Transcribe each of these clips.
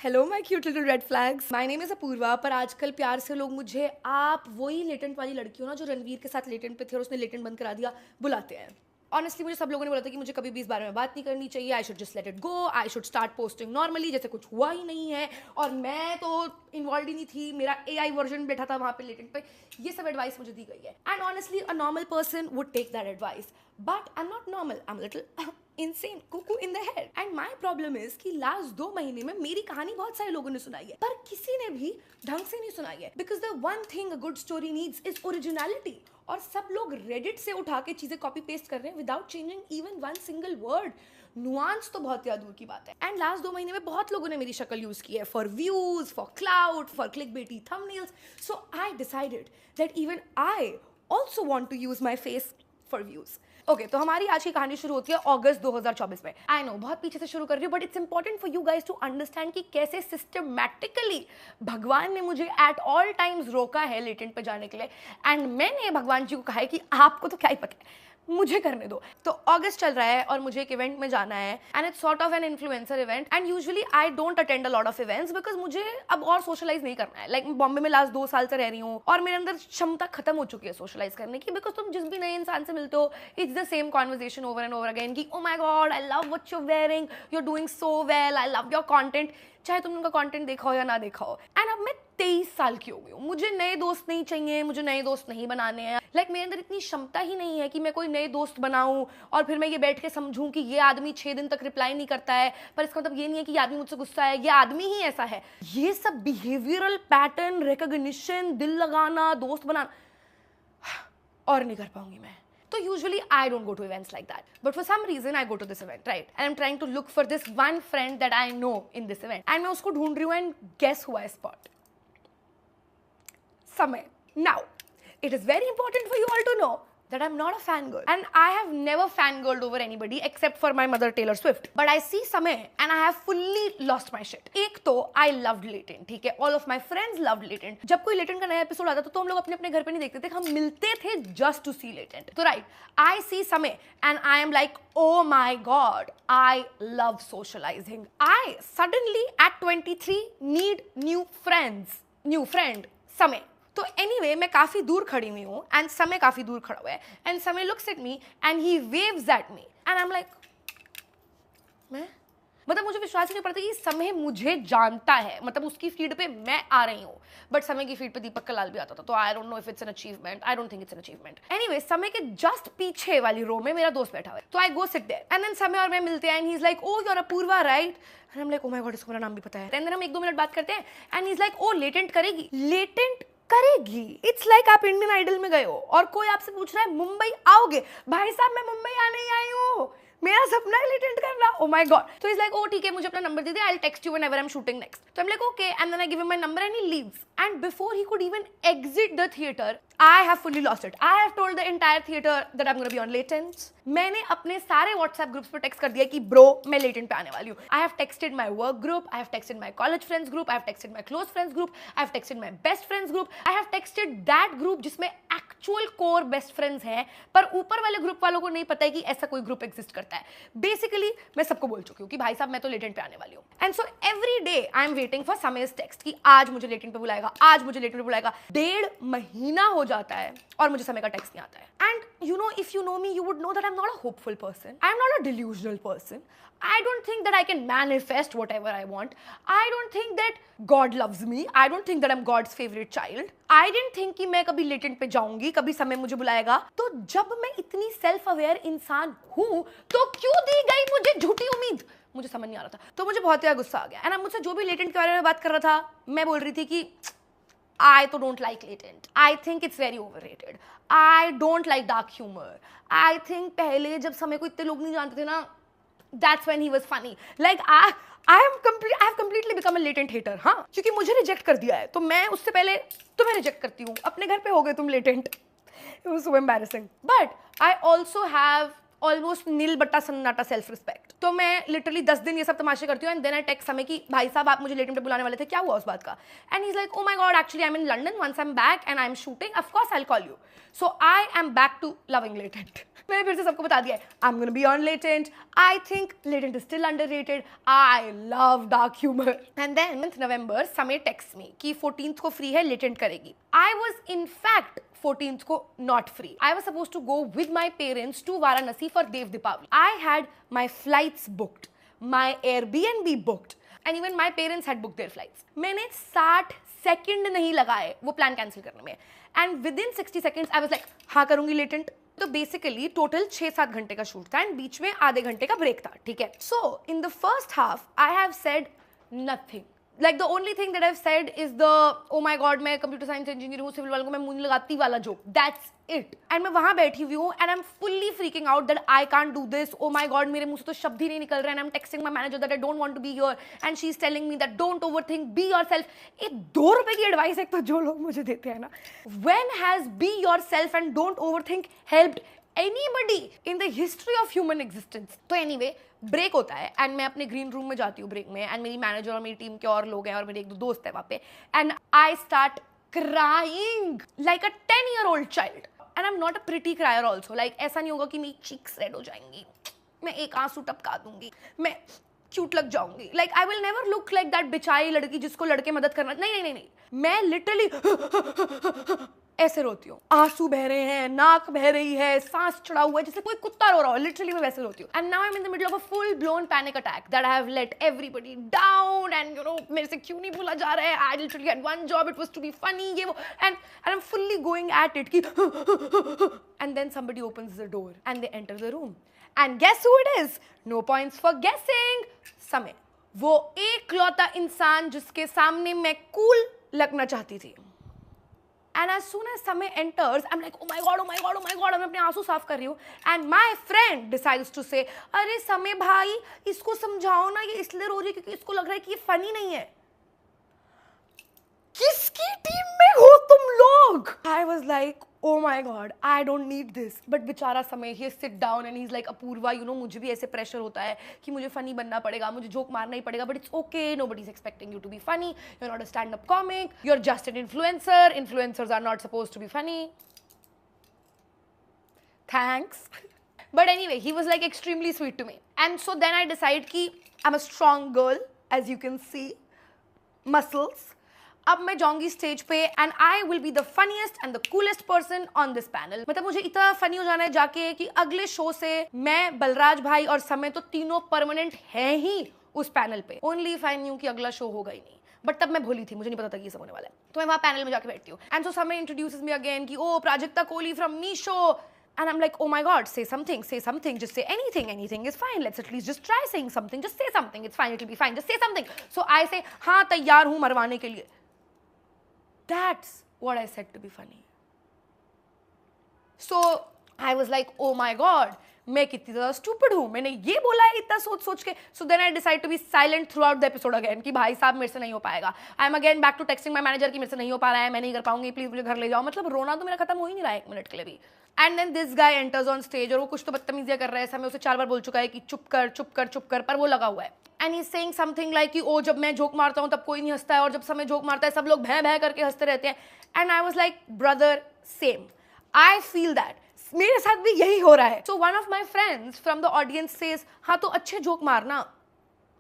Hello my cute little red flags, my name is Apurva. पर आजकल प्यार से लोग मुझे आप वही लेटेंट वाली लड़की हो ना जो रणवीर के साथ लेटेंट पे थे और उसने लेटेंट बंद करा दिया बुलाते हैं। ऑनेस्टली मुझे सब लोगों ने बोला था कि मुझे कभी भी इस बारे में बात नहीं करनी चाहिए, I should just let it go, I should start posting normally जैसे कुछ हुआ ही नहीं है। और मैं तो इन्वॉल्व ही नहीं थी, मेरा AI वर्जन बैठा था वहाँ पे लेटेंट पे। ये सब एडवाइस मुझे दी गई है and honestly a normal person would take that advice, but I am not normal, I am little insane cuckoo in the head and my problem is कि लास्ट 2 महीने में मेरी कहानी बहुत सारे लोगों ने सुनाई है पर किसी ने भी ढंग से नहीं सुनाई है, because the one thing a good story needs is originality। और सब लोग रेडिट से उठा के चीजें कॉपी पेस्ट कर रहे हैं without changing even one single word. Nuance तो बहुत दूर की बात है। एंड लास्ट 2 महीने में बहुत लोगों ने मेरी शक्ल यूज की है for views, for cloud, for clickbaity thumbnails, so I decided that even I also want to use my face for views. Okay, तो हमारी आज की कहानी शुरू होती है अगस्त 2024 में। आई नो बहुत पीछे से शुरू कर रही हूँ but it's important for you guys to understand कि कैसे सिस्टमैटिकली भगवान ने मुझे एट ऑल टाइम्स रोका है लेटेंट पे जाने के लिए। एंड मैंने भगवान जी को कहा है कि आपको तो क्या ही पता है, मुझे करने दो। तो अगस्त चल रहा है और मुझे एक इवेंट में जाना है and it's sort of an influencer event and usually I don't attend a lot of events because मुझे अब और सोशलाइज नहीं करना है। लाइक बॉम्बे में लास्ट 2 साल से रह रही हूँ और मेरे अंदर क्षमता खत्म हो चुकी है सोशलाइज करने की, बिकॉज तुम जिस भी नए इंसान से मिलते हो it's the same conversation over and over again कि oh my god I love what you wearing, you are doing so well, I love your content, चाहे तुमने उनका कंटेंट देखा हो या ना देखा हो। एंड अब मैं 23 साल की हो गई हूँ, मुझे नए दोस्त नहीं चाहिए, मुझे नए दोस्त नहीं बनाने हैं। लाइक मेरे अंदर इतनी क्षमता ही नहीं है कि मैं कोई नए दोस्त बनाऊं और फिर मैं ये बैठ के समझूं कि ये आदमी 6 दिन तक रिप्लाई नहीं करता है पर इसका मतलब ये नहीं है कि ये आदमी मुझसे गुस्सा है, ये आदमी ही ऐसा है। ये सब बिहेवियरल पैटर्न, रिकॉग्निशन, दिल लगाना, दोस्त बनाना और नहीं कर पाऊंगी मैं। So usually I don't go to events like that, but for some reason I go to this event, right? And I'm trying to look for this one friend that I know in this event, and मैं उसको ढूंढ रही हूँ and guess who I spot? समय। Now, it is very important for you all to know that I'm not a fangirl, and I have never fangirled over anybody except for my mother Taylor Swift. But I see Samay and I have fully lost my shit. एक तो I loved Latent, ठीक है? All of my friends loved Latent. जब कोई Latent का नया episode आता था तो हम लोग अपने अपने घर पे नहीं देखते थे, हम मिलते थे just to see Latent. तो right, I see Samay and I am like, oh my god, I love socializing. I suddenly at 23 need new friends. New friend, Samay. तो anyway, मैं काफी दूर खड़ी हुई हूँ एंड समय काफी दूर खड़ा हुआ है एंड समय looks at me and he waves at me and I am like, मैं मतलब मुझे विश्वास ही नहीं पड़ता कि समय मुझे जानता है। मतलब उसकी फीड पे मैं आ रही हूँ बट समय की फीड पे दीपक कलाल भी आता था, तो I don't know if it's an achievement, I don't think it's an achievement. Anyway, समय के जस्ट पीछे वाली रो में मेरा दोस्त बैठा हुआ है, तो I go sit there and then Samay और मैं मिलते हैं and he is like, oh you are Apoorva right? And I am like, oh my god, इसको मेरा नाम भी पता है। एंड देन हम 1-2 मिनट बात करते हैं and he is like, oh Latent करेगी? लेटेंट करेगी? इट्स लाइक आप इंडियन आइडल में गए हो और कोई आपसे पूछ रहा है मुंबई आओगे? भाई साहब, मैं मुंबई आने ही आई हूँ, मेरा सपना है लेटेंट करना। Oh my god. तो इज लाइक, ओ ठीक है, मुझे अपना नंबर दे दे, I will text you whenever I am shooting next. तो I am like, okay, and then I give him my number and he leaves and before he could even exit the theatre I have fully lost it. I have told the entire theater that I'm going to be on Latent. मैंने अपने सारे WhatsApp groups पर text कर दिया कि bro मैं latent पे आने वाली हूँ। I have texted my work group, I have texted my college friends group, I have texted my close friends group, I have texted my best friends group, I have texted that group जिसमें actual core best friends हैं पर ऊपर वाले group वालों को नहीं पता है कि ऐसा कोई ग्रुप एग्जिस्ट करता है। बेसिकली मैं सबको बोल चुकी हूँ कि भाई साहब मैं तो लेटेंट पे आने वाली हूँ and so every day I am waiting for समय's टेक्स्ट कि आज मुझे लेटेंट पे बुलाएगा, आज मुझे लेटेंट पे बुलाएगा। 1.5 महीना हो जाता है और मुझे समय का टेक्स्ट नहीं आता है। And you no, if you know me you would know that I am not a hopeful person, I am not a delusional person, I don't think that I can manifest whatever I want. I don't think that God loves me. I don't think that I'm God's favorite child. I didn't think कि मैं कभी latent पे जाऊंगी, कभी समय मुझे बुलाएगा। तो जब मैं इतनी सेल्फ अवेयर इंसान हूँ तो क्यों दी गई मुझे झूठी उम्मीद? मुझे समझ नहीं आ रहा था, तो मुझे बहुत ज़्यादा गुस्सा आ गया। एंड अब मुझसे जो भी लेटेंट के बारे में बात कर रहा था, मैं बोल रही थी कि I तो don't like Latent. I think it's very overrated. I don't like dark humor. I think पहले जब समय को इतने लोग नहीं जानते थे ना, that's when he was funny. Like I have completely become a Latent hater. हाँ, क्योंकि मुझे रिजेक्ट कर दिया है तो मैं उससे पहले तुम्हें रिजेक्ट करती हूँ। अपने घर पे हो गए तुम Latent. It was so embarrassing. But I also have almost nil बट्टा सन्नाटा self respect. तो मैं लिटरली 10 दिन ये सब तमाशे करती हूँ एंड देन आई टेक्स्ट समय कि भाई साहब आप मुझे लेट पे बुलाने वाले थे, क्या हुआ उस बात का? And he is like, oh my god actually I am in London, once I am back and I am shooting of course I will call you. So I am back to loving latent. मैंने फिर से सबको बता दिया है, I am gonna be on latent, I think latent is still underrated, I love dark humour. And then November Samay text मी कि 14th को free है, लेटेंट करेगी। I was in fact 14th को not free. I was supposed to go with my parents to Varanasi for Dev Deepavali. I had my flights booked, my Airbnb booked, and even my parents had booked their flights. मैंने 60 second नहीं लगाए वो plan cancel करने में, and within 60 seconds I was like, हाँ करूंगी latent. तो basically total 6-7 घंटे का शूट था एंड बीच में आधे घंटे का ब्रेक था, ठीक है। So in the first half I have said nothing, like the only thing that I've said is the oh my god मैं computer science engineer हूँ, सिविल वालों को मैं मुंह नहीं लगाती वाला joke, that's it। and मैं वहाँ बैठी हुई हूँ and I'm fully freaking out that I can't do this, oh my god मेरे मुंह से तो शब्द ही नहीं निकल रहे हैं, and I'm texting my manager that I don't want to be here and she's telling me that don't overthink, be yourself। ये 2 रुपए की एडवाइस एक तो जो लोग मुझे देते हैं ना, when has be yourself and don't overthink helped anybody in the history of human existence? तो anyway ब्रेक होता है एंड मैं अपने ग्रीन रूम में जाती हूँ ब्रेक में एंड मेरी मैनेजर और मेरी टीम के और लोग हैं और मेरे 1-2 दोस्त हैं वहाँ पे and I start crying like a 10-year-old child and I am not a pretty crier also, like ऐसा नहीं होगा कि मेरी चीक्स रेड हो जाएंगी, मैं एक आंसू टपका दूंगी, मैं क्यूट लग जाऊंगी, like I will never look like that बेचारी लड़की जिसको लड़के मदद करना, नहीं, मैं लिटरली ऐसे रोती हूँ, आंसू बह रहे हैं, नाक बह रही है, सांस चढ़ा हुआ है जैसे कोई कुत्ता रो रहा हो, लिटरली मैं वैसे रोती हूँ। And now I am in the middle of a full blown panic attack that I have let everybody down and you know मेरे से क्यों नहीं बोला जा रहा है, I literally had one job, it was to be funny, ये वो, and I am fully going at it कि and then somebody opens the door and they enter the room and guess who it is? No points for गेसिंग, समय। वो एकलौता इंसान जिसके सामने मैं कूल लगना चाहती थी। And as soon as Samay enters, I'm like, oh my god, oh my god, oh my god, मैं अपने आंसू साफ कर रही हूँ and my friend decides to say, अरे समय भाई इसको समझाओ ना, ये इसलिए रो रही है क्योंकि इसको लग रहा है कि ये फनी नहीं है। किसकी टीम में हो तुम लोग? I was like, oh my god, I don't need this. But बेचारा समय, he sit down and he's like, Apoorva, you know मुझे भी ऐसे प्रेशर होता है कि मुझे फनी बनना पड़ेगा, मुझे जोक मारना ही पड़ेगा, but it's okay, nobody's expecting you to be funny, you're not a stand-up comic, you're just an influencer, influencers are not supposed to be funny. Thanks. But anyway, he was like extremely sweet to me. And so then I decide कि I'm a strong girl, as you can see, muscles. अब मैं जाऊंगी stage पे and I will be the funniest and the coolest person on this panel. मतलब मुझे इतना funny हो जाना है जाके कि अगले शो से मैं, बलराज भाई और समय तो तीनों परमानेंट हैं ही उस पैनल पे। ओनली इफ आई न्यू कि अगला शो होगा ही नहीं, बट तब मैं भूली थी, मुझे नहीं पता था कि ये सब होने वाला है। तो मैं वहाँ पैनल में जाके बैठती हूँ एंड सो समय इंट्रोड्यूसेस मी अगेन कि oh Prajakta Koli from Meesho. And I'm like, oh my god, say something, just say anything is fine, let's at least just try saying something, just say something, it's fine, it'll be fine, just say something. So I say, हाँ तैयार हूँ मरवाने के लिए। That's what I said to be funny. So I was like, oh my god, मैं कितनी ज़्यादा stupid हूँ, मैंने ये बोला है इतना सोच के। So then I decide to be silent throughout the episode again कि भाई साहब मेरे से नहीं हो पाएगा। I am again back to texting my manager कि मेरे से नहीं हो पा रहा है, मैं नहीं कर पाऊंगी, प्लीज़ मुझे घर ले जाओ। मतलब रोना तो मेरा खत्म हो ही नहीं रहा है 1 मिनट के लिए भी। And then this guy enters on stage और वो कुछ तो बदतमीजियाँ कर रहा है, समय उसे 4 बार बोल चुका है कि चुप कर, पर वो लगा हुआ है। And he's saying something like कि ओ जब मैं जोक मारता हूँ तब कोई नहीं हंसता है और जब समय जोक मारता है सब लोग भै करके हंसते रहते हैं। And I was like, brother, same. I feel that. मेरे साथ भी यही हो रहा है। So one of my friends from the audience says, हाँ तो अच्छे जोक मारना।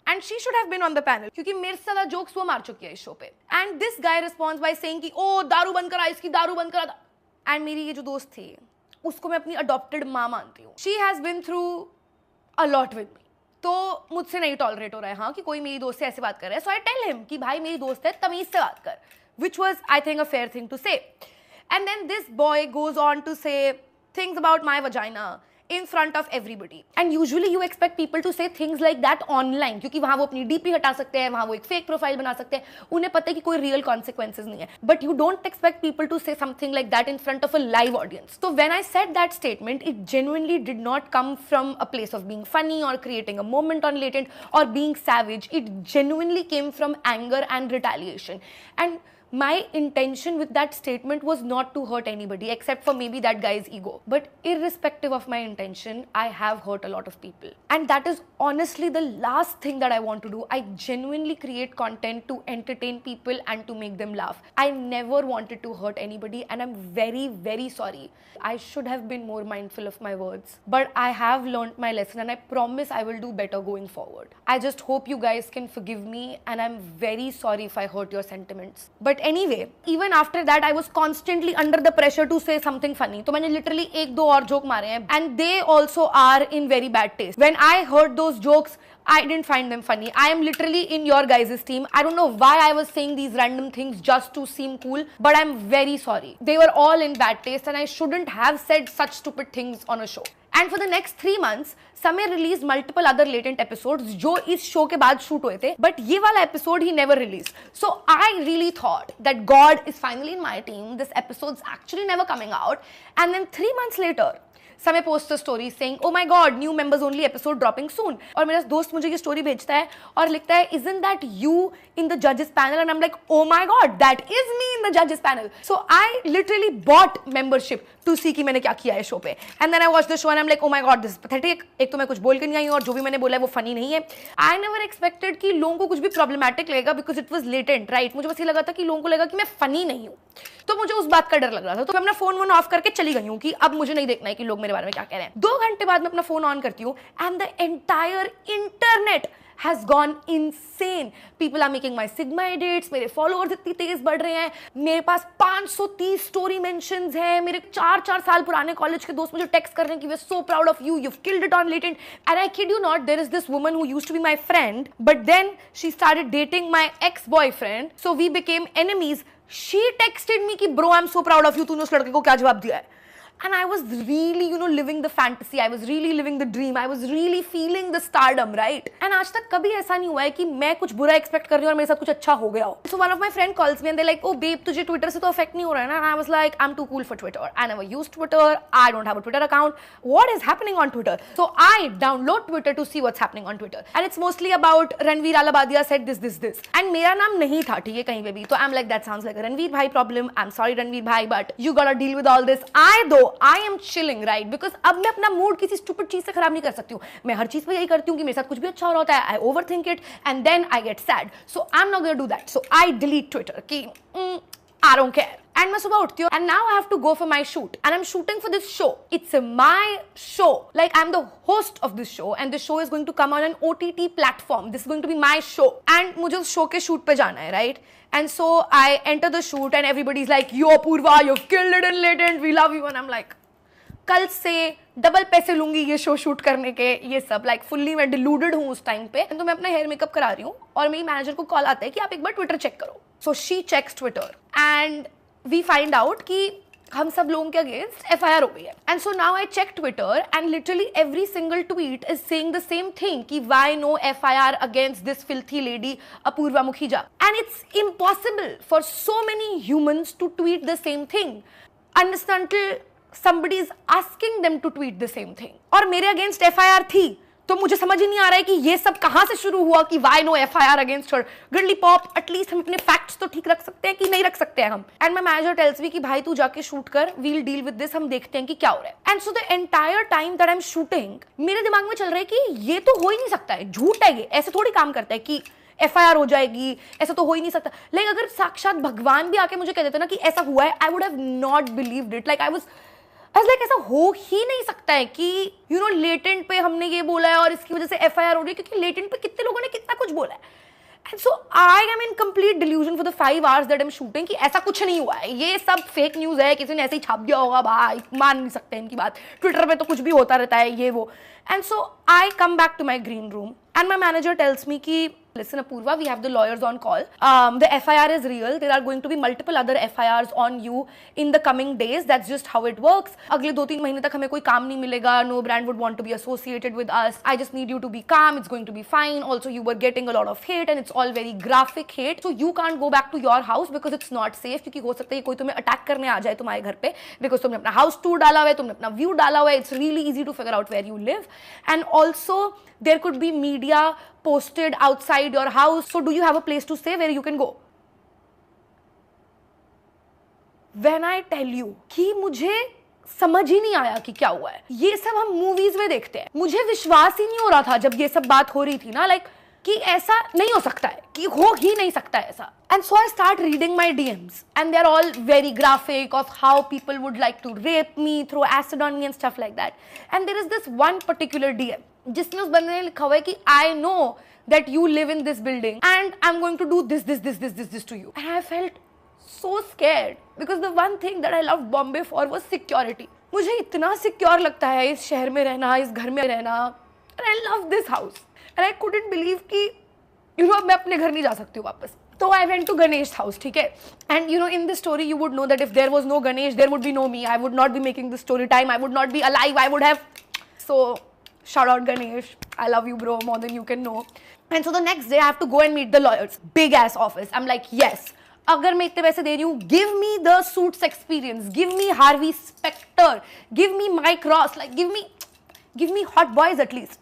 And she should have been on the panel क्योंकि मेरे से ज़्यादा जोक्स वो मार चुकी है इस शो पे। And this guy responds by saying कि ओ दारू बंद करा, इसकी दारू बंद करा। And मेरी ये जो दोस्त थी उसको मैं अपनी अडॉप्टेड माँ मानती हूँ। She has been through a lot with me. तो मुझसे नहीं टॉलरेट हो रहा है हाँ कि कोई मेरी दोस्त से ऐसे बात कर रहा है। So I tell him कि भाई मेरी दोस्त है, तमीज से बात कर, which was I think a fair thing to say. And then this boy goes on to say things about my vagina in front of everybody. And usually you expect people to say things like that online क्योंकि वहाँ वो अपनी DP हटा सकते हैं, वहाँ वो एक fake profile बना सकते हैं, उन्हें पता है कि कोई real consequences नहीं है. But you don't expect people to say something like that in front of a live audience. So when I said that statement, it genuinely did not come from a place of being funny or creating a moment on latent or being savage. It genuinely came from anger and retaliation. And My intention with that statement was not to hurt anybody except for maybe that guy's ego. But irrespective of my intention, I have hurt a lot of people. And that is honestly the last thing that I want to do. I genuinely create content to entertain people and to make them laugh. I never wanted to hurt anybody, and I'm very, very sorry. I should have been more mindful of my words. But I have learned my lesson, and I promise I will do better going forward. I just hope you guys can forgive me, and I'm very sorry if I hurt your sentiments. But anyway, even after that, I was constantly under the pressure to say something funny. So मैंने literally एक दो और joke मारे हैं, and they also are in very bad taste. When I heard those jokes, I didn't find them funny. I am literally in your guys' team. I don't know why I was saying these random things just to seem cool, but I'm very sorry. They were all in bad taste, and I shouldn't have said such stupid things on a show. And for the next 3 months, Samir released multiple other latent episodes जो इस show के बाद shoot हुए थे, but ये वाला episode he never released. So I really thought that God is finally in my team. This episode's actually never coming out. And then 3 months later, Samir posts a story saying, "Oh my God, new members only episode dropping soon." और मेरा दोस्त मुझे ये story भेजता है और लिखता है, "Isn't that you in the judges panel?" And I'm like, "Oh my God, that is me in the judges panel." So I literally bought membership to see कि मैंने क्या किया है शो पे. And then I watched the show and I'm like, "Oh my God, this is pathetic." एक तो मैं कुछ बोल के नहीं आई हूँ और जो भी मैंने बोला है वो funny नहीं है. I never expected कि लोगों को कुछ भी problematic लगेगा because it was latent, right? मुझे बस ये लगा था कि लोगों को लगा कि मैं funny नहीं हूँ. तो मुझे उस बात का डर लग रहा था. तो मैं अपना फोन ऑफ करके चली गई हूँ कि अब मुझे नहीं देखना है कि लोग मेरे बारे में क्या कह रहे हैं. 2 घंटे बाद मैं अपना फोन ऑन करती हूँ and the entire internet has gone insane. People are making my Sigma edits. मेरे followers इतनी तेज बढ़ रहे हैं. मेरे पास 530 story mentions हैं. मेरे 4 साल पुराने कॉलेज के दोस्त मुझे टेक्स्ट कर रहे हैं कि we're so proud of you. You've killed it on latent. And I kid you not, there is this woman who used to be my friend, but then she started dating my ex-boyfriend. So we became enemies. She texted me कि bro, I'm so proud of you. तूने उस लड़के को क्या जवाब दिया है? And I was really, living the fantasy. I was really living the dream. I was really feeling the stardom, right? And आज तक कभी ऐसा नहीं हुआ है कि मैं कुछ बुरा expect कर रही हूँ और मेरे साथ कुछ अच्छा हो गया हो. So one of my friend calls me and they're like, "Oh babe, तुझे Twitter से तो affect नहीं हो रहा है ना?" And I was like, "I'm too cool for Twitter. I never used Twitter. I don't have a Twitter account. What is happening on Twitter?" So I download Twitter to see what's happening on Twitter. And it's mostly about Ranveer Alabadia said this. And मेरा नाम नहीं था ठीक है कहीं पे भी. तो I'm like, that sounds like a Ranveer bhai problem. I'm sorry Ranveer bhai, but you gotta deal with all this. I am chilling, right? Because अब मैं अपना मूड किसी stupid चीज से खराब नहीं कर सकती हूँ. मैं हर चीज पे यही करती हूँ कि मेरे साथ कुछ भी अच्छा हो रहा होता है. I overthink it and then I get sad. So I'm not gonna do that. So I delete Twitter. कि I don't care. And मैं सुबह उठती हूँ and now I have to go for my shoot. And I'm shooting for this show. It's my show. Like I'm the host of this show and this show is going to come on an OTT platform. This is going to be my show. And मुझे उस show के shoot पे जाना है, right? And so I enter the shoot and everybody's like, "Yo Purva, you've killed it in latent. We love you." And I'm like, कल से double पैसे लूंगी ये शो शूट करने के. ये सब लाइक फुल्ली मैं डिलूडेड हूँ उस टाइम पे. तो मैं अपना हेयर मेकअप करा रही हूँ और मेरी मैनेजर को कॉल आता है कि आप एक बार ट्विटर चेक करो. So she checks Twitter and we find out कि हम सब लोगों के अगेंस्ट FIR हो गई है. And so now I check Twitter and literally every single tweet is saying the same thing कि why no FIR against this filthy lady Apoorva Mukhija. And it's impossible for so many humans to tweet the same thing until somebody is asking them to tweet the same thing. और मेरे against FIR थी. तो मुझे समझ ही नहीं आ रहा है कि ये सब कहां से शुरू हुआ कि why no FIR against her. Girly pop, at least हम अपने फैक्ट्स तो ठीक रख सकते हैं कि नहीं रख सकते हैं हम. And my manager tells me कि भाई तू जाके शूट कर, वील डील विद दिस, हम देखते हैं कि क्या हो रहा है. And so the entire time that I am shooting मेरे दिमाग में चल रहा है कि ये तो हो ही नहीं सकता है, झूठ है ये, ऐसे थोड़ी काम करता है कि FIR हो जाएगी, ऐसा तो हो ही नहीं सकता. लाइक अगर साक्षात भगवान भी आके मुझे कह देता ना कि ऐसा हुआ है, आई would have not believed it. Like I was like ऐसा हो ही नहीं सकता है कि लेटेंट पे हमने ये बोला है और इसकी वजह से FIR हो रही है, क्योंकि लेटेंट पे कितने लोगों ने कितना कुछ बोला है. And so I am in complete delusion for the 5 hours that I am shooting कि ऐसा कुछ नहीं हुआ है, ये सब फेक न्यूज है, किसी ने ऐसे ही छाप दिया होगा. भाई मान नहीं सकते इनकी बात, ट्विटर पे तो कुछ भी होता रहता है ये वो. And so I come back to my green room and my manager tells me कि listen Apurva, we have the lawyers on call. The FIR is real. There are going to be multiple other FIRs on you in the coming days. That's just how it works. अगले 2-3 महीने तक हमें कोई काम नहीं मिलेगा. No brand would want to be associated with us. I just need you to be calm. It's going to be fine. Also, you were getting a lot of hate and it's all very graphic hate. So you can't go back to your house because it's not safe. क्योंकि हो सकता है कोई तुम्हें attack करने आ जाए तुम्हारे घर पे because तुमने अपना house tour डाला हुआ है, तुमने अपना view डाला हुआ है. It's really easy to figure out where you live. And also, there could be media posted outside your house. So do you have a place to stay where you can go? When I tell you कि मुझे समझ ही नहीं आया कि क्या हुआ है। ये सब हम मूवीज में देखते हैं, मुझे विश्वास ही नहीं हो रहा था जब ये सब बात हो रही थी ना, लाइक कि ऐसा नहीं हो सकता है, कि हो ही नहीं सकता है ऐसा। And so I start reading my DMs and they are all very graphic of how people would like to rape me, throw acid on me and stuff like that. And there is this one particular DM जिसमें उस बंदे ने लिखा हुआ है कि I know that you live in this building and I'm going to do this to you. And I felt so scared because the one thing that I loved Bombay for was security. मुझे इतना secure लगता है इस शहर में रहना, इस घर में रहना, and I love this house. And I couldn't believe कि you know मैं अपने घर नहीं जा सकती हूँ वापस। तो I went to Ganesh house, ठीक है? And you know in this story you would know that if there was no Ganesh, there would be no me. I would not be making this story time. I would not be alive. I would have so. Shout out Ganesh. I love you, bro, more than you can know. And so the next day I have to go and meet the lawyers. Big ass office. I'm like, yes. अगर मैं इतने पैसे दे रही हूँ, give me the suits experience. Give me Harvey Specter. Give me Mike Ross. Like, give me hot boys at least.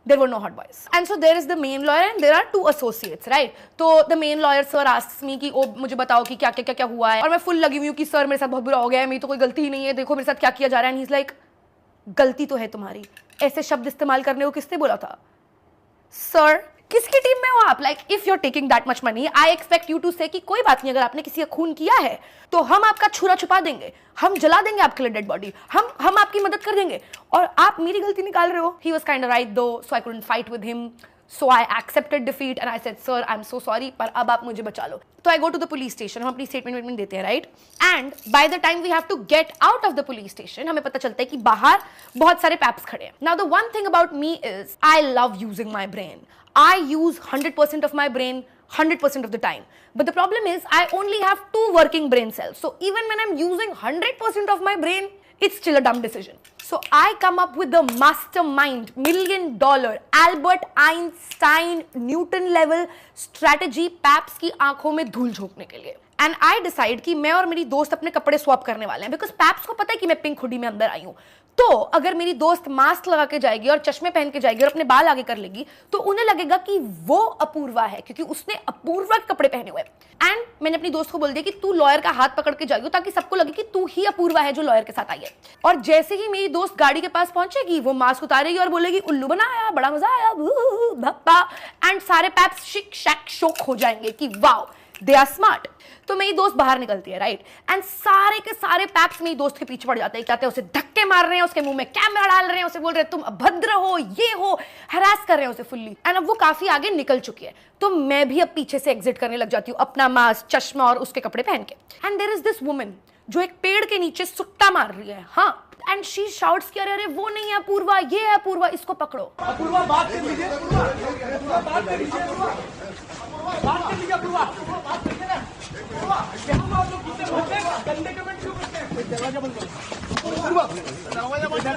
There were no hot boys. And so there is the main lawyer and there are two associates, right? तो the main lawyer sir asks me कि ओ मुझे बताओ कि क्या हुआ है, और मैं full लगी हुई हूँ कि सर मेरे साथ बहुत बुरा हो गया है, मेरी तो कोई गलती ही नहीं है, देखो मेरे साथ क्या किया जा रहा है। And he's like, गलती तो है तुम्हारी, ऐसे शब्द इस्तेमाल करने को किसने बोला था? सर किसकी टीम में हो आप? Like if you are taking that much money, I expect you to say कि कोई बात नहीं, अगर आपने किसी का खून किया है तो हम आपका छुरा छुपा देंगे, हम जला देंगे आपके लिए डेड बॉडी, हम आपकी मदद कर देंगे, और आप मेरी गलती निकाल रहे हो। He was kind of right though, so I couldn't fight with him, so I accepted defeat and I said sir I am so sorry, पर अब आप मुझे बचा लो। तो I go to the police station, हम अपनी स्टेटमेंट देते हैं, right? And by the time we have to get out of the police station, हमें पता चलता है कि बाहर बहुत सारे पैप्स खड़े हैं। Now the one thing about me is I love using my brain. I use 100% of my brain 100% of the time. But the problem is I only have 2 working brain cells. So even when I'm using 100% of my brain, it's still a dumb decision. So I come up with the mastermind, $1 million, Albert Einstein, Newton level strategy PAPS की आंखों में धूल झोंकने के लिए. And I decide कि मैं और मेरी दोस्त अपने कपड़े स्वैप करने वाले हैं, because PAPS को पता है कि मैं पिंक हुडी में अंदर आई हूँ। तो अगर मेरी दोस्त मास्क लगा के जाएगी और चश्मे पहन के जाएगी और अपने बाल आगे कर लेगी, तो उन्हें लगेगा कि वो अपूर्वा है, क्योंकि उसने अपूर्वा के कपड़े पहने हुए। एंड मैंने अपनी दोस्त को बोल दिया कि तू लॉयर का हाथ पकड़ के जाइयो, ताकि सबको लगे कि तू ही अपूर्वा है जो लॉयर के साथ आई है। और जैसे ही मेरी दोस्त गाड़ी के पास पहुंचेगी, वो मास्क उतारेगी और बोलेगी उल्लू बनाया, बड़ा मजा आया, भप्पा, एंड सारे पैप्स शिक शैक शोक हो जाएंगे कि वाओ दे आर स्मार्ट। तो मेरी दोस्त बाहर निकलती है, राइट? एंड सारे के सारे पैप्स मेरी दोस्त के पीछे पड़ जाते हैं, कहते हैं उसे धक्के मार रहे हैं, उसके मुंह में कैमरा डाल रहे हैं, उसे बोल रहे हैं तुम अभद्र हो, ये हो, हरास कर रहे हैं उसे फुल्ली। एंड अब वो काफी आगे निकल चुकी है, तो मैं भी अब पीछे से एग्जिट करने लग जाती हूँ, अपना मास्क, चश्मा और उसके कपड़े पहन के। And there is this woman जो एक पेड़ के नीचे सुट्टा मार रही है, हाँ, एंड शी शाउट्स कि अरे वो नहीं है अपूर्वा, ये है अपूर्वा, इसको पकड़ो। अपूर्वा बात कर लीजिए, अपूर्वा बात कर लीजिए, बात कर लीजिए, अपूर्वा बात करिए ना, आप लोग कितने बोलते हैं, गंदे कमेंट क्यों करते हैं? दरवाजा बंद करो, दरवाजा बंद।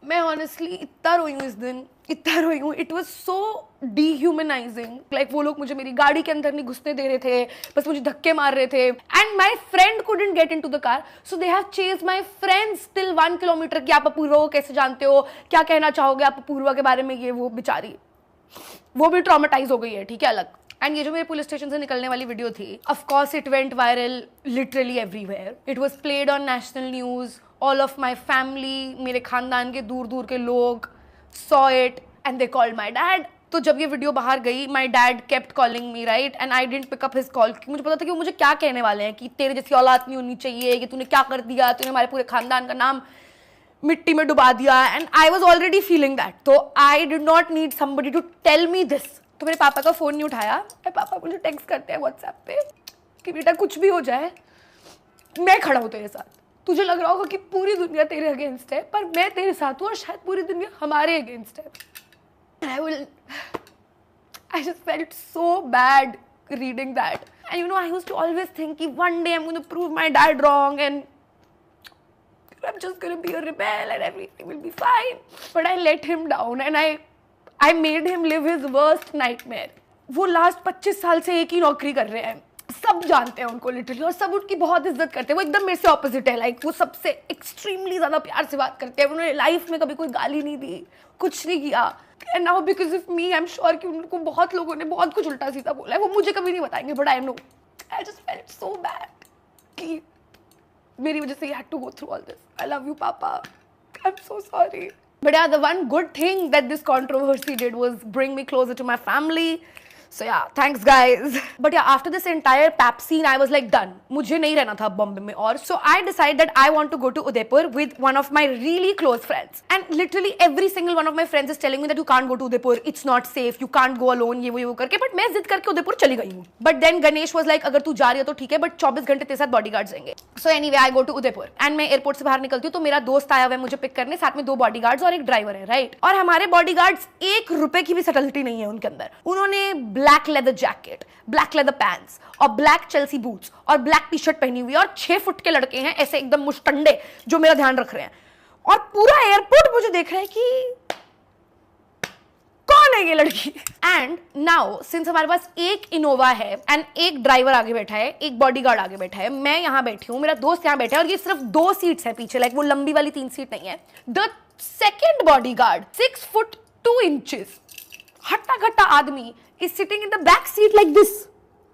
मैं ऑनेस्टली इतना रोई हूँ इस दिन, इतना रोई हूँ। इट वॉज सो डिह्यूमनाइजिंग, लाइक वो लोग मुझे मेरी गाड़ी के अंदर नहीं घुसने दे रहे थे, बस मुझे धक्के मार रहे थे। And my friend couldn't get into the car, so they have chased my friends till 1 kilometre कि आप अपूर्वा को कैसे जानते हो, क्या कहना चाहोगे आप अपूर्वा के बारे में, ये वो बेचारी, वो भी ट्रॉमेटाइज हो गई है, ठीक है, अलग। एंड ये जो मेरे पुलिस स्टेशन से निकलने वाली वीडियो थी, of course it went viral literally everywhere. It was played on national news, all of my family, मेरे खानदान के दूर दूर के लोग saw it and they called my dad. तो जब ये वीडियो बाहर गई, my dad kept calling me, right, and I didn't pick up his call, क्योंकि मुझे पता था कि वो मुझे क्या कहने वाले हैं, कि तेरे जैसी औलाद नहीं होनी चाहिए, कि तूने क्या कर दिया, तूने हमारे पूरे खानदान का नाम मिट्टी में डुबा दिया। And I was already feeling that, तो I did not need somebody to tell me this. तो मेरे पापा का फोन नहीं उठाया, मेरे पापा मुझे टेक्स्ट करते हैं व्हाट्सएप पे कि बेटा कुछ भी हो जाए मैं खड़ा हूँ तेरे साथ, तुझे लग रहा होगा कि पूरी दुनिया तेरे अगेंस्ट है, पर मैं तेरे साथ हूँ और शायद पूरी दुनिया हमारे अगेंस्ट है। I just felt so bad reading that. And you know, I used to always think that one day I'm going to prove my dad wrong and I'm just going to be a rebel and everything will be fine. But I let him down and I made him live his worst nightmare. वो last 25 साल से एक ही नौकरी कर रहे हैं, सब जानते हैं उनको लिटरली, और सब उनकी बहुत इज्जत करते हैं। वो एकदम मेरे से ऑपोजिट है, लाइक वो सबसे एक्सट्रीमली ज़्यादा प्यार से बात करते हैं। उन्होंने लाइफ में कभी कोई गाली नहीं दी, कुछ नहीं किया। And now because of me I am sure कि उनको बहुत लोगों ने बहुत कुछ उल्टा सीधा बोला है, वो मुझे कभी नहीं बताएंगे, but I know I just felt so bad. कि मेरी वजह से you had to go through all this. I love you, Papa. I'm so sorry. But yeah, the one good thing that this controversy did was bring me closer to my family. So yeah, thanks guys. But yeah, after this entire pap scene, I was like done. मुझे नहीं रहना था बॉम्बे में और so I decided that I want to go to Udaipur with one of my really close friends. And literally every single one of my friends is telling me that you can't go to Udaipur. It's not safe. You can't go alone. ये वो करके. But मैं जिद करके उदयपुर चली गई हूँ. But then Ganesh was like, अगर तू जा रही है तो ठीक है, but 24 घंटे तेरे साथ बॉडीगार्ड्स रहेंगे. So anyway, I go to Udaipur. And मैं एयरपोर्ट से बाहर निकलती हूँ तो मेरा दोस्त आया हुआ है मुझे पिक करने, साथ में 2 बॉडीगार्ड्स और एक ड्राइवर है, राइट? और हमारे बॉडीगार्ड्स 1 रुपए की भी सटलिटी नहीं है उनके अंदर. उन्होंने black leather jacket, black leather pants और ब्लैक चेल्सी बूट्स और ब्लैक टी शर्ट पहनी हुई और 6 फुट के लड़के हैं ऐसे एकदम मुश्तंडे जो मेरा ध्यान रख रहे हैं और पूरा एयरपोर्ट मुझे देख रहा है कि कौन है ये लड़की. एंड नाउ सिंस हमारे पास एक इनोवा है एंड एक ड्राइवर आगे बैठा है, एक बॉडीगार्ड आगे बैठा है, मैं यहां बैठी हूं, मेरा दोस्त यहां बैठा है और ये सिर्फ 2 सीट्स है पीछे, लाइक वो लंबी वाली 3 सीट नहीं है. The second bodyguard 6 foot 2 inches हट्टा घट्टा आदमी is sitting in the back seat like this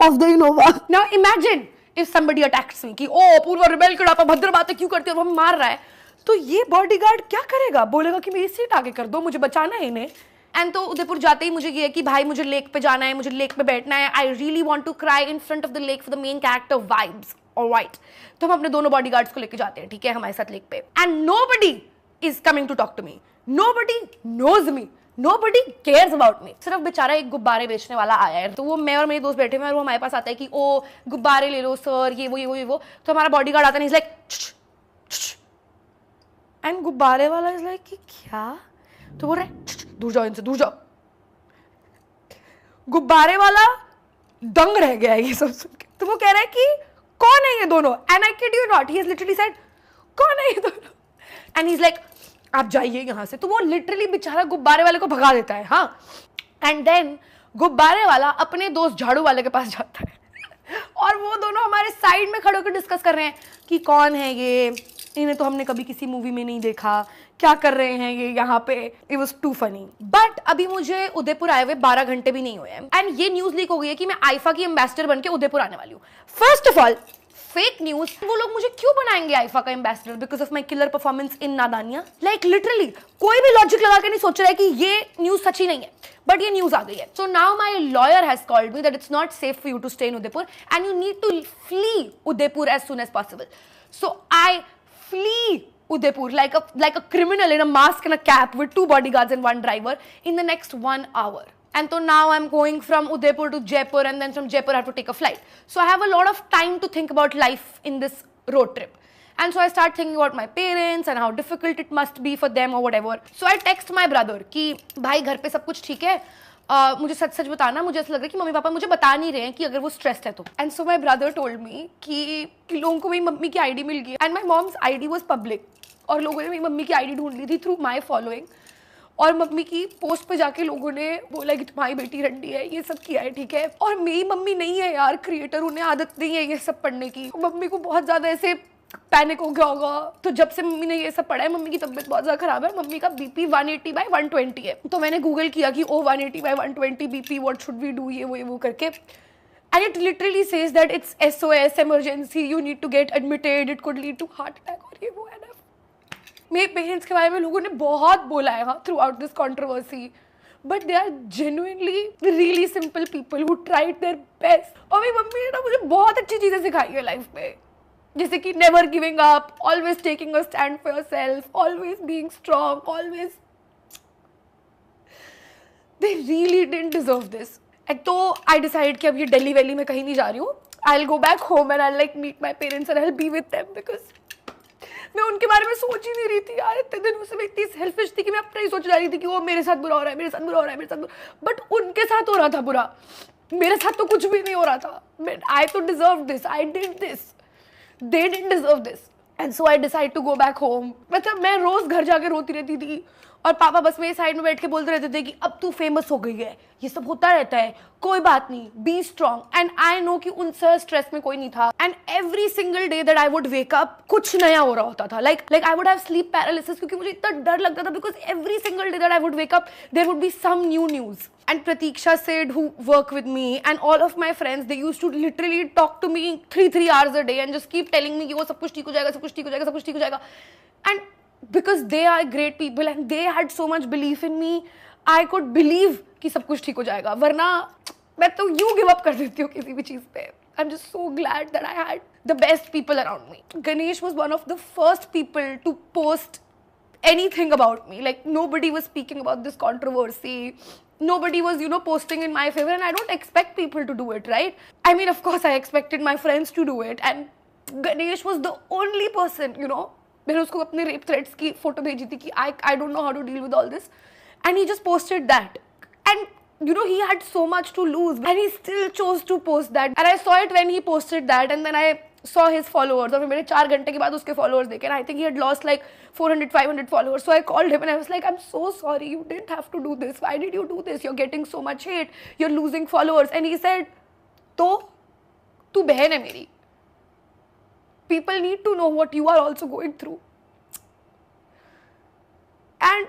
of the Innova. Now imagine if somebody attacks me कि ओ पूर्व रिबेल कड़ापा भद्र बातें क्यों करते हो, वो मार रहा है, तो ये बॉडीगार्ड क्या करेगा? बोलेगा कि मेरी सीट आगे कर दो, मुझे बचाना है इन्हें. एंड तो उदयपुर जाते ही मुझे ये है कि भाई मुझे लेक पे जाना है, मुझे लेक पे बैठना है. I really want to cry in front of the lake for the main character vibes. Alright, तो हम अपने दोनों बॉडीगार्ड्स को लेके जाते हैं, ठीक है, हमारे साथ लेक पे. And nobody is coming to talk to me, nobody knows me, Nobody cares about me. सिर्फ बेचारा एक गुब्बारे बेचने वाला आया है, तो वो मैं और मेरे दोस्त बैठे हुए हैं और वो हमारे पास आता है कि ओ गुब्बारे ले लो सर, ये वो. तो हमारा बॉडीगार्ड आता है, इज लाइक एंड गुब्बारे वाला इज लाइक कि क्या? तो बोल रहे दूर जाओ इनसे, दूर जाओ. गुब्बारे वाला दंग रह गया है ये सब सुन के. तो वो कह रहा है कि कौन है ये दोनों? And I kid you not, he has literally said कौन है ये दोनों? एंड ही इज लाइक आप जाइए यहां से. तो वो लिटरली बेचारा गुब्बारे वाले को भगा देता है. हाँ, एंड देन गुब्बारे वाला अपने दोस्त झाड़ू वाले के पास जाता है और वो दोनों हमारे साइड में खड़े होकर डिस्कस कर रहे हैं कि कौन है ये, इन्हें तो हमने कभी किसी मूवी में नहीं देखा, क्या कर रहे हैं ये यहाँ पे. It was to funny. But अभी मुझे उदयपुर आए हुए 12 घंटे भी नहीं हुए हैं एंड ये न्यूज लीक हो गई है कि मैं आईफा की एम्बेसडर बनके उदयपुर आने वाली हूँ. First of all fake news. वो लोग मुझे क्यों बनाएंगे आईफा का ambassador? Because of my killer performance in Nadaaniyan. Like literally कोई भी लॉजिक लगा के नहीं सोच रहा है कि ये न्यूज सच्ची नहीं है, बट ये न्यूज आ गई है. So now my lawyer has called me that it's not safe for you to stay in Udaipur and you need to flee Udaipur as soon as possible. So I flee Udaipur like a criminal in a mask and a cap with 2 bodyguards and 1 driver in the next 1 hour. And so now I'm going from Udaipur to Jaipur and then from Jaipur I have to take a flight. So I have a lot of time to think about life in this road trip. And so I start thinking about my parents and how difficult it must be for them or whatever. So I text my brother कि भाई घर पे सब कुछ ठीक है, मुझे सच सच बताना, मुझे ऐसा लग रहा है कि मम्मी पापा मुझे बता नहीं रहे हैं कि अगर वो स्ट्रेस्ड है तो. And so my brother told me कि लोगों को मेरी मम्मी की आईडी मिल गई and my mom's ID was public और लोगों ने मेरी मम्मी की आईडी ढूंढ ली थी थ्रू माई फॉलोइंग. और मम्मी की पोस्ट पे जाके लोगों ने बोला कि तुम्हारी बेटी रंडी है, ये सब किया है, ठीक है. और मेरी मम्मी नहीं है यार क्रिएटर, उन्हें आदत नहीं है ये सब पढ़ने की. मम्मी को बहुत ज़्यादा ऐसे पैनिक हो गया होगा. तो जब से मम्मी ने ये सब पढ़ा है, मम्मी की तबीयत बहुत ज़्यादा खराब है. मम्मी का बीपी 180/120 है. तो मैंने गूगल किया कि oh 180/120 BP, what should we do, ये वो करके. And it literally says that it's SOS emergency, you need to get admitted, it could lead to heart attack और ये वो. है ना, मेरे पेरेंट्स के बारे में लोगों ने बहुत बोला है throughout this controversy, but they are genuinely really simple people who tried their best. और मेरी मम्मी ने ना मुझे बहुत अच्छी चीज़ें सिखाई है लाइफ में, जैसे कि never giving up, always taking a stand for yourself, always being strong, always. They really didn't deserve this. एक तो आई डिसाइड कि अब ये दिल्ली वैली में कहीं नहीं जा रही हूँ. I will go back home and I like meet my parents and I will be with them, because मैं उनके बारे में सोच ही नहीं रही थी यार. इतने दिनों से मैं इतनी सेल्फिश थी कि मैं अपना ही सोच जा रही थी कि वो मेरे साथ बुरा हो रहा है, मेरे साथ बुरा हो रहा है, मेरे साथ. बट उनके साथ हो रहा था बुरा, मेरे साथ तो कुछ भी नहीं हो रहा था. आई तो deserve this, I did this, they didn't deserve this. And so I decide to go back home. मतलब मैं रोज घर जाके रोती रहती थी और पापा बस मेरे साइड में बैठ के बोलते रहते थे कि अब तू फेमस हो गई है, ये सब होता रहता है, कोई बात नहीं, be strong. And I know कि उनसे स्ट्रेस में कोई नहीं था। And every single day that I would wake up कुछ नया हो रहा होता था। Like I would have sleep paralysis, क्योंकि मुझे इतना डर लगता था, because every single day that I would wake up there would be some new news. And Pratiksha said, who work with me, and all of my friends, they used to literally talk to me 3 hours a day and just keep telling me कि वो सब कुछ ठीक हो जाएगा, सब कुछ ठीक हो जाएगा, सब कुछ ठीक हो जाएगा। And because they are great people and they had so much belief in me, I could believe कि सब कुछ ठीक हो जाएगा। वरना मैं तो यूं गिव अप कर देती हूँ किसी भी चीज पे। I'm just so glad that I had the best people around me. Ganesh was one of the first people to post anything about me. Like nobody was speaking about this controversy. Nobody was, posting in my favor, and I don't expect people to do it, right? I mean, of course, I expected my friends to do it, and Ganesh was the only person, मैंने उसको अपने rape threats की photo भेजी थी कि I don't know how to deal with all this, and he just posted that, and he had so much to lose, and he still chose to post that, and I saw it when he posted that, and then I saw his followers, और मैंने 4 घंटे के बाद उसके followers देखे, and I think he had lost like 400-500 followers. So I called him and I was like, I'm so sorry, you didn't have to do this. Why did you do this? You're getting so much hate. You're losing followers. And he said, तो तू बहन है मेरी. People need to know what you are also going through. And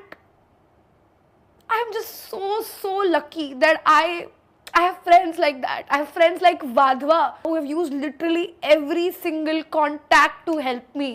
I'm just so lucky that I have friends like that. I have friends like Vadhva who have used literally every single contact to help me.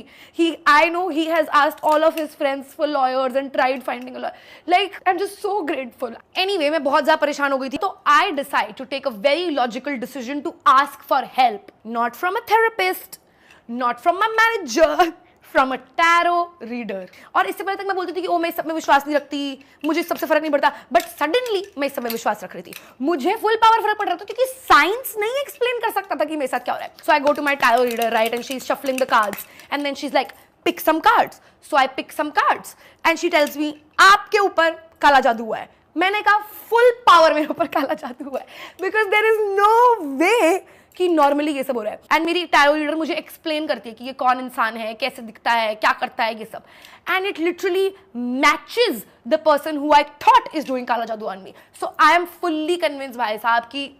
I know he has asked all of his friends for lawyers and tried finding a lawyer. Like, I'm just so grateful. Anyway, मैं बहुत ज़्यादा परेशान हो गई थी, तो I decide to take a very logical decision to ask for help. Not from a therapist, not from my manager, from a tarot reader. और इससे पहले तक मैं बोलती थी कि ओ मैं इस सब में विश्वास नहीं रखती, मुझे इस सबसे फर्क नहीं पड़ता, बट सडनली मैं इस सब में विश्वास रख रही थी। मुझे फुल पावर फर्क पड़ रहा था, क्योंकि साइंस नहीं एक्सप्लेन कर सकता था कि मेरे साथ क्या हो रहा है। So I go to my tarot reader, right, and she is shuffling the cards, and then she is like, pick some cards. So I pick some cards and she tells me, आपके ऊपर काला जादू हुआ है। मैंने कहा full power मेरे ऊपर काला जादू हुआ है, बिकॉज देयर इज नो वे कि नॉर्मली ये सब हो रहा है। एंड मेरी टैरो रीडर मुझे एक्सप्लेन करती है कि ये कौन इंसान है, कैसे दिखता है, क्या करता है, ये सब। And it literally matches the person who I thought is doing काला जादू on me. So I am fully convince भाई साहब कि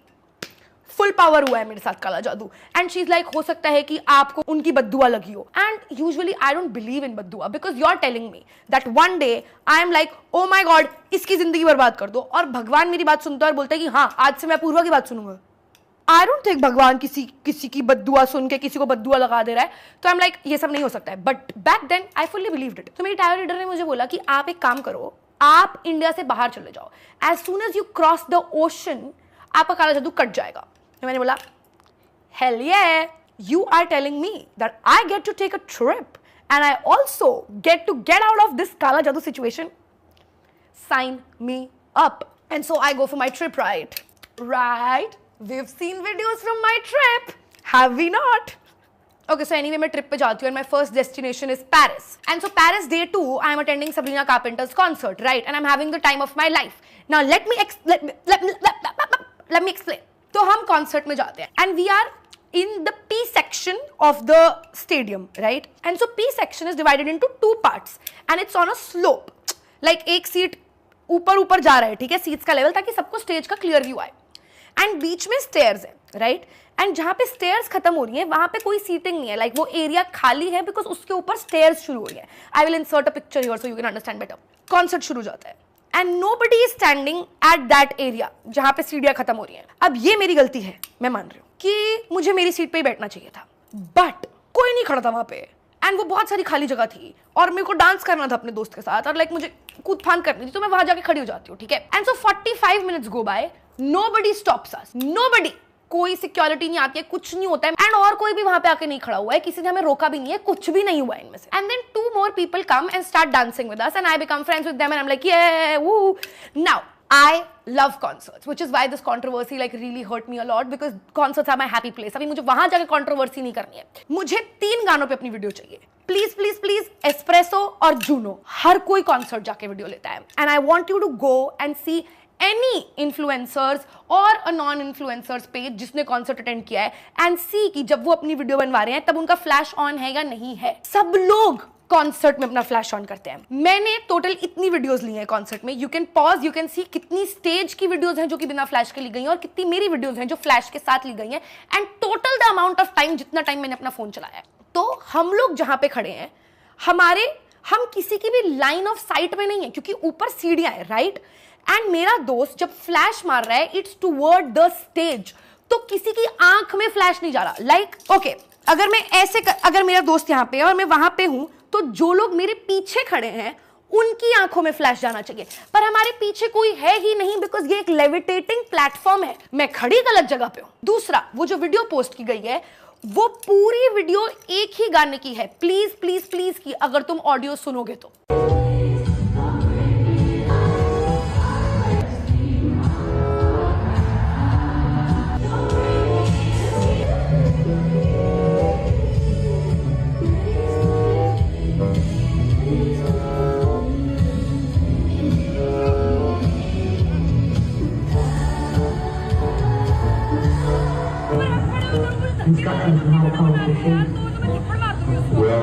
फुल पावर हुआ है मेरे साथ काला जादू। एंड शी इज लाइक, हो सकता है कि आपको उनकी बद्दुआ लगी हो। And usually I don't believe in बद्दुआ, because you are telling me that one day I am like, oh my god, इसकी जिंदगी बर्बाद कर दो, और भगवान मेरी बात सुनता है और बोलता है कि हाँ, आज से मैं अपूर्वा की बात सुनूंगा। आई डोंट थिंक भगवान किसी की बद्दुआ सुन के किसी को बद्दुआ लगा दे रहा है। तो आई एम लाइक, ये सब नहीं हो सकता है। But back then I fully believed it. तो मेरी टैरो रीडर ने मुझे बोला कि आप एक काम करो, आप इंडिया से बाहर चले जाओ, as soon as you cross the ocean आपका काला जादू कट जाएगा। तो मैंने बोला, hell yeah, you are telling me that I get to take a trip and I also get out of this kala jadoo situation. Sign me up. And so I go for my trip, right? We've seen videos from my trip, have we not? Okay, so anyway, मैं trip पे जाती हूँ and my first destination is Paris. And so Paris day 2, I am attending Sabrina Carpenter's concert, right? And I'm having the time of my life. Now let me explain. तो हम concert में जाते हैं and we are in the P section of the stadium, right? And so P section is divided into 2 parts and it's on a slope. Like एक seat ऊपर जा रहा है, ठीक है, सीट्स का लेवल, ताकि सबको स्टेज का क्लियर व्यू आए। एंड बीच में स्टेयर्स है, राइट? एंड जहाँ पे स्टेयर्स खत्म हो रही है वहां पे कोई सीटिंग नहीं है, लाइक वो एरिया खाली है, बिकॉज उसके ऊपर स्टेयर्स शुरू हो रही है। I will insert a picture here so you can understand better. Concert शुरू हो जाता है and nobody is standing at that area जहां पे सीढ़ियां खत्म हो रही हैं। अब ये मेरी गलती है, मैं मान रही हूँ कि मुझे मेरी सीट पे ही बैठना चाहिए था, बट कोई नहीं खड़ा था वहां पे एंड वो बहुत सारी खाली जगह थी और मेरे को डांस करना था अपने दोस्त के साथ और लाइक मुझे कूद फान करनी थी, तो मैं वहां जाके खड़ी हो जाती हूँ, ठीक है। And so 45 minutes go by, nobody stops us, nobody, कोई सिक्योरिटी नहीं आती है, कुछ नहीं होता है एंड और कोई भी वहां पे आके नहीं खड़ा हुआ है, किसी ने हमें रोका भी नहीं है, कुछ भी नहीं हुआ है इनमें से। And then 2 more people come and start dancing with us and I become friends with them and I'm like, yeah, woo. Now I love concerts, which is why this controversy like really hurt me a lot because concerts are my happy place. अभी मुझे वहां जाके controversy नहीं करनी है, मुझे 3 गानों पे अपनी वीडियो चाहिए, प्लीज प्लीज प्लीज, एस्प्रेसो और जूनो। हर कोई कॉन्सर्ट जाके वीडियो लेता है and I want you to go and see any influencers और अ नॉन इन्फ्लुएंसर्स पेज जिसने कॉन्सर्ट अटेंड किया है एंड सी कि जब वो अपनी वीडियो बनवा रहे हैं तब उनका फ्लैश ऑन है या नहीं है। सब लोग कॉन्सर्ट में अपना फ्लैश ऑन करते हैं। मैंने टोटल इतनी वीडियोस ली हैं कॉन्सर्ट में, you can pause, you can see कितनी स्टेज की वीडियोस हैं जो कि बिना फ्लैश के ली गई हैं और कितनी मेरी वीडियोस हैं जो फ्लैश के साथ ली गई हैं, and total the amount of time जितना टाइम मैंने अपना फोन चलाया है। तो हम लोग जहां पे खड़े हैं, हम किसी की भी लाइन ऑफ साइट में नहीं है क्योंकि ऊपर सीढ़ियां है, राइट? एंड मेरा दोस्त जब फ्लैश मार रहा है, इट्स टुवर्ड द स्टेज, तो किसी की आंख में फ्लैश नहीं जा रहा। लाइक ओके, अगर मैं अगर मेरा दोस्त यहाँ पे है और मैं वहां पे हूं, तो जो लोग मेरे पीछे खड़े हैं उनकी आंखों में फ्लैश जाना चाहिए, पर हमारे पीछे कोई है ही नहीं बिकॉज ये एक लेविटेटिंग प्लेटफॉर्म है। मैं खड़ी गलत जगह पे हूं। दूसरा, वो जो वीडियो पोस्ट की गई है वो पूरी वीडियो एक ही गाने की है, प्लीज प्लीज प्लीज की, अगर तुम ऑडियो सुनोगे तो।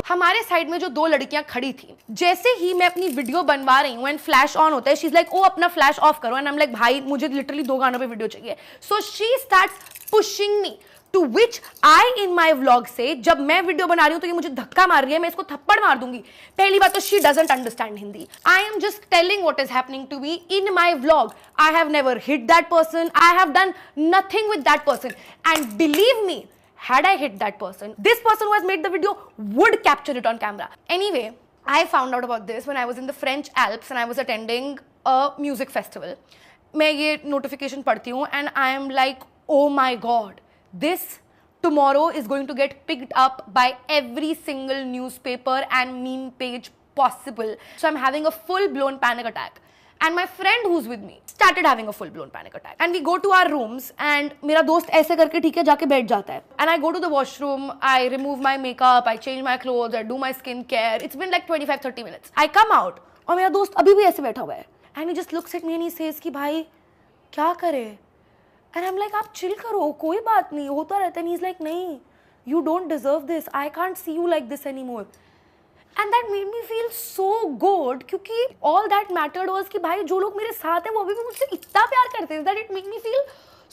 हमारे साइड में जो दो लड़कियां खड़ी थी, जैसे ही मैं अपनी वीडियो बनवा रही हूं एंड फ्लैश ऑन होता है, शी इज लाइक, ओ अपना फ्लैश ऑफ करो, एंड आई एम लाइक, भाई मुझे लिटरली 2 गानों पे वीडियो चाहिए। So she starts pushing me, to which I in my vlog say, जब मैं वीडियो बना रही हूं तो ये मुझे धक्का मार रही है, मैं इसको थप्पड़ मार दूंगी। पहली बात तो she doesn't understand Hindi. I am just telling what is happening to me in my vlog. I have never hit that person, I have done nothing with that person, and believe me, had I hit that person, this person who has made the video would capture it on camera. Anyway, I found out about this when I was in the French Alps and I was attending a music festival. मैं ये notification पढ़ती हूँ and I am like, oh my god, this tomorrow is going to get picked up by every single newspaper and meme page possible. So I'm having a full-blown panic attack. And my friend who's with me started having a full-blown panic attack. And we go to our rooms and मेरा दोस्त ऐसे करके ठीक है जाके बैठ जाता है. And I go to the washroom, I remove my makeup, I change my clothes, I do my skin care. It's been like 25-30 minutes. I come out और मेरा दोस्त अभी भी ऐसे बैठा हुआ है. And he just looks at me and he says कि भाई क्या करे? And I'm like, आप चिल करो, कोई बात नहीं, होता रहता है. And he's like, नहीं, you don't deserve this. I can't see you like this anymore. And that made me feel so good क्योंकि all that mattered was कि भाई जो लोग मेरे साथ हैं वो अभी भी मुझसे इतना प्यार करते हैं, that it made me feel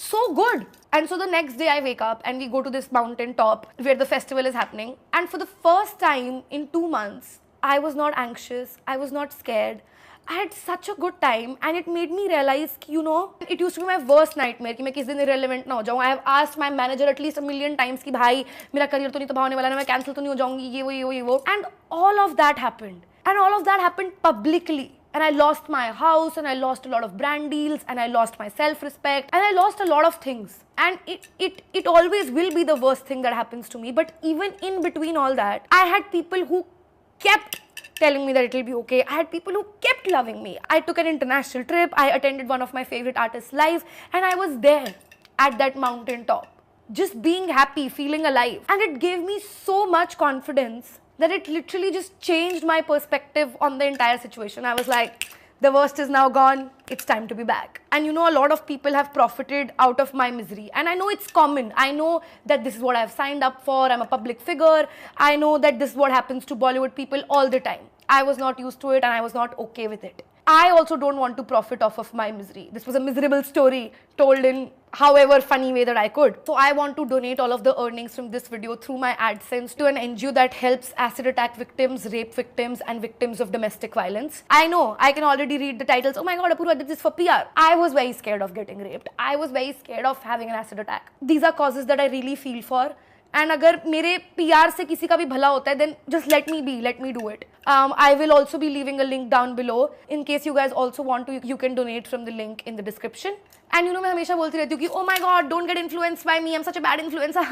so good. And so the next day I wake up and we go to this mountain top where the festival is happening, and for the first time in 2 months I was not anxious, I was not scared. I had such a good time and it made me realize कि you know, it used to be my worst nightmare कि मैं किस दिन irrelevant ना हो जाऊँ. I have asked my manager at least a million times कि भाई मेरा career तो नहीं तबाह होने वाला ना, मैं cancel तो नहीं हो जाऊँगी, ये वो. And all of that happened. And all of that happened publicly. And I lost my house, and I lost a lot of brand deals, and I lost my self-respect, and I lost a lot of things. And it always will be the worst thing that happens to me. But even in between all that, I had people who kept telling me that it will be okay. I had people who kept loving me. I took an international trip. I attended one of my favorite artists live, and I was there at that mountain top, just being happy, feeling alive. And it gave me so much confidence that it literally just changed my perspective on the entire situation. I was like, the worst is now gone, it's time to be back. And you know, a lot of people have profited out of my misery. And I know it's common. I know that this is what I've signed up for. I'm a public figure. I know that this is what happens to Bollywood people all the time. I was not used to it and I was not okay with it. I also don't want to profit off of my misery. This was a miserable story told in however funny way that I could. So I want to donate all of the earnings from this video through my AdSense to an NGO that helps acid attack victims, rape victims, and victims of domestic violence. I know, I can already read the titles. Oh my god, Apurva did this for PR. I was very scared of getting raped. I was very scared of having an acid attack. These are causes that I really feel for. And अगर मेरे PR से किसी का भी भला होता है, then just let me be, let me do it. I will also be leaving a link down below. In case you guys also want to, you can donate from the link in the description. And you know, मैं हमेशा बोलती रहती हूँ कि oh my god, don't get influenced by me, I'm such a bad influencer.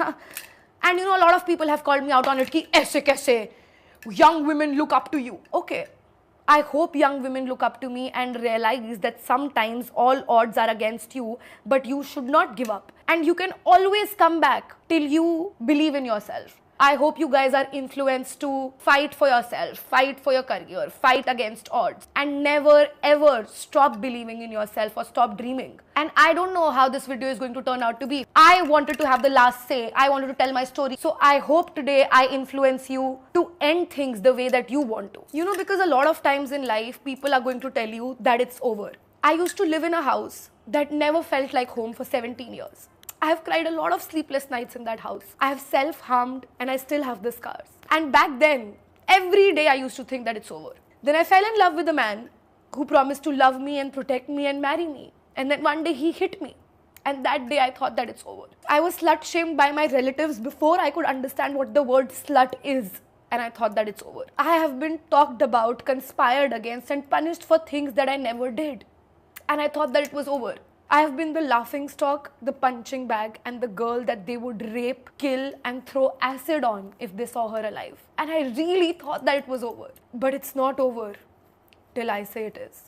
And you know, a lot of people have called me out on it कि ऐसे कैसे young women look up to you. Okay, I hope young women look up to me and realize that sometimes all odds are against you, but you should not give up. And you can always come back till you believe in yourself. I hope you guys are influenced to fight for yourself, fight for your career, fight against odds, and never ever stop believing in yourself or stop dreaming. And I don't know how this video is going to turn out to be. I wanted to have the last say. I wanted to tell my story. So I hope today I influence you to end things the way that you want to. You know, because a lot of times in life, people are going to tell you that it's over. I used to live in a house that never felt like home for 17 years. I have cried a lot of sleepless nights in that house. I have self-harmed and I still have the scars. And back then, every day I used to think that it's over. Then I fell in love with a man who promised to love me and protect me and marry me. And then one day he hit me. And that day I thought that it's over. I was slut-shamed by my relatives before I could understand what the word slut is. And I thought that it's over. I have been talked about, conspired against and punished for things that I never did. And I thought that it was over. I have been the laughing stock, the punching bag, and the girl that they would rape, kill, and throw acid on if they saw her alive. And I really thought that it was over. But it's not over till I say it is.